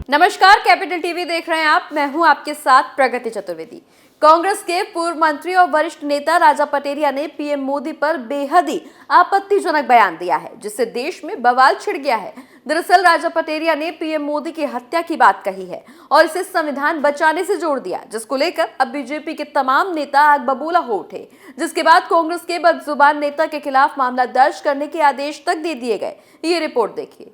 नमस्कार, capital TV देख रहे हैं आप। मैं हूं आपके साथ प्रगति चतुर्वेदी। कांग्रेस के पूर्व मंत्री और वरिष्ठ नेता राजा पटेरिया ने पीएम मोदी पर बेहद ही आपत्तिजनक बयान दिया है, जिससे देश में बवाल छिड़ गया है। दरअसल राजा पटेरिया ने पीएम मोदी की हत्या की बात कही है और इसे संविधान बचाने से जोड़ दिया, जिसको लेकर अब बीजेपी के तमाम नेता आग बबूला हो उठे। जिसके बाद कांग्रेस के बदजुबान नेता के खिलाफ मामला दर्ज करने के आदेश तक दे दिए गए। ये रिपोर्ट देखिए।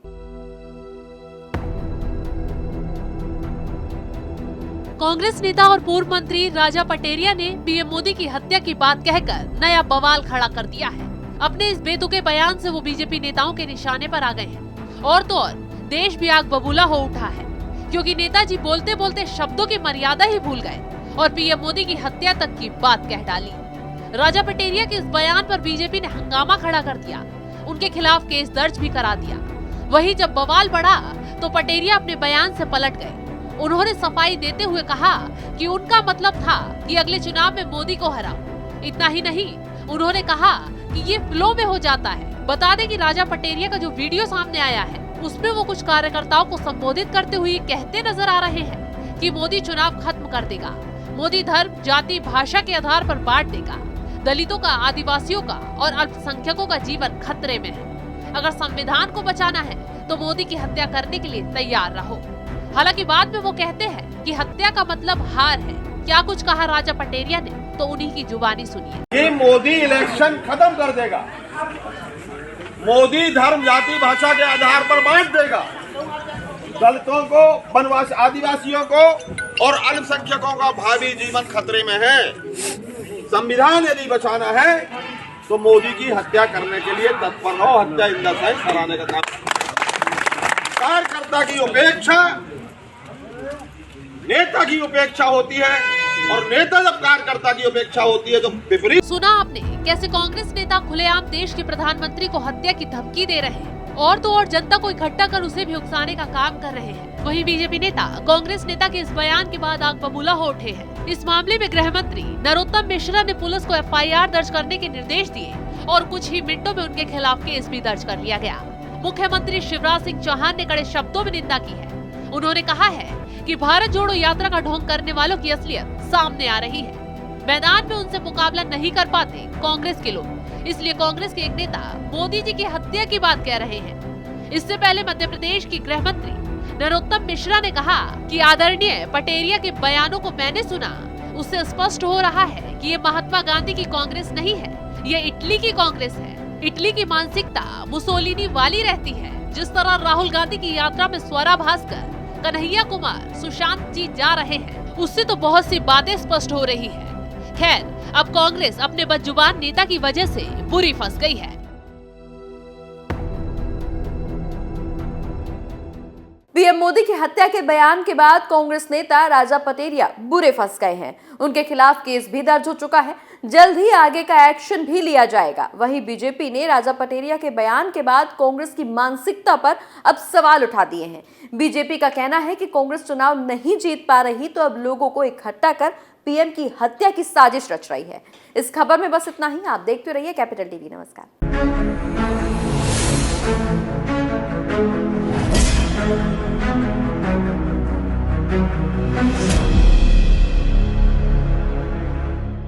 कांग्रेस नेता और पूर्व मंत्री राजा पटेरिया ने पीएम मोदी की हत्या की बात कहकर नया बवाल खड़ा कर दिया है। अपने इस बेतुके बयान से वो बीजेपी नेताओं के निशाने पर आ गए हैं और तो और देश भी आग बबूला हो उठा है, क्योंकि नेताजी बोलते बोलते शब्दों की मर्यादा ही भूल गए और पीएम मोदी की हत्या तक की बात कह डाली। राजा पटेरिया के इस बयान पर बीजेपी ने हंगामा खड़ा कर दिया, उनके खिलाफ केस दर्ज भी करा दिया। वहीं जब बवाल बढ़ा तो पटेरिया अपने बयान से पलट गए। उन्होंने सफाई देते हुए कहा कि उनका मतलब था कि अगले चुनाव में मोदी को हराओ। इतना ही नहीं, उन्होंने कहा कि ये फ्लो में हो जाता है। बता दें कि राजा पटेरिया का जो वीडियो सामने आया है, उसमें वो कुछ कार्यकर्ताओं को संबोधित करते हुए कहते नजर आ रहे हैं कि मोदी चुनाव खत्म कर देगा, मोदी धर्म, जाति, भाषा के आधार पर बांट देगा, दलितों का, आदिवासियों का और अल्पसंख्यकों का जीवन खतरे में है। अगर संविधान को बचाना है तो मोदी की हत्या करने के लिए तैयार रहो। हालांकि बाद में वो कहते हैं कि हत्या का मतलब हार है। क्या कुछ कहा राजा पटेरिया ने, तो उन्हीं की जुबानी सुनिए। ये मोदी इलेक्शन खत्म कर देगा, मोदी धर्म, जाति, भाषा के आधार पर बांट देगा, दलितों को, वनवासी, आदिवासियों को और अल्पसंख्यकों का भावी जीवन खतरे में है। संविधान यदि बचाना है तो मोदी की हत्या करने के लिए तत्पर रहो। हत्या इन द सेंस कराने का काम। कार्यकर्ता की उपेक्षा नेता की उपेक्षा होती है और नेता जब कार्यकर्ता की उपेक्षा होती है तो विपरीत। सुना आपने कैसे कांग्रेस नेता खुलेआम देश के प्रधानमंत्री को हत्या की धमकी दे रहे हैं और तो और जनता को इकट्ठा कर उसे भी उकसाने का काम कर रहे हैं। वहीं बीजेपी नेता कांग्रेस नेता के इस बयान के बाद आग बबूला हो उठे हैं। इस मामले में गृह मंत्री नरोत्तम मिश्रा ने पुलिस को एफआईआर दर्ज करने के निर्देश दिए और कुछ ही मिनटों में उनके खिलाफ केस भी दर्ज कर लिया गया। मुख्यमंत्री शिवराज सिंह चौहान ने कड़े शब्दों में निंदा की है। उन्होंने कहा है कि भारत जोड़ो यात्रा का ढोंग करने वालों की असलियत सामने आ रही है। मैदान में उनसे मुकाबला नहीं कर पाते कांग्रेस के लोग, इसलिए कांग्रेस के एक नेता मोदी जी की हत्या की बात कह रहे हैं। इससे पहले मध्य प्रदेश की गृह मंत्री नरोत्तम मिश्रा ने कहा कि आदरणीय पटेरिया के बयानों को मैंने सुना, उससे स्पष्ट हो रहा है कि ये महात्मा गांधी की कांग्रेस नहीं है, ये इटली की कांग्रेस है। इटली की मानसिकता मुसोलिनी वाली रहती है। जिस तरह राहुल गांधी की यात्रा में स्वरा भास्कर, कन्हैया कुमार, सुशांत जी जा रहे हैं, उससे तो बहुत सी बातें स्पष्ट हो रही है। खैर, अब कांग्रेस अपने बदजुबान नेता की वजह से बुरी फंस गई है। पीएम मोदी की हत्या के बयान के बाद कांग्रेस नेता राजा पटेरिया बुरे फंस गए हैं। उनके खिलाफ केस भी दर्ज हो चुका है, जल्द ही आगे का एक्शन भी लिया जाएगा। वहीं बीजेपी ने राजा पटेरिया के बयान के बाद कांग्रेस की मानसिकता पर अब सवाल उठा दिए हैं। बीजेपी का कहना है कि कांग्रेस चुनाव नहीं जीत पा रही तो अब लोगों को इकट्ठा कर पीएम की हत्या की साजिश रच रही है। इस खबर में बस इतना ही। आप देखते रहिए कैपिटल टीवी। नमस्कार।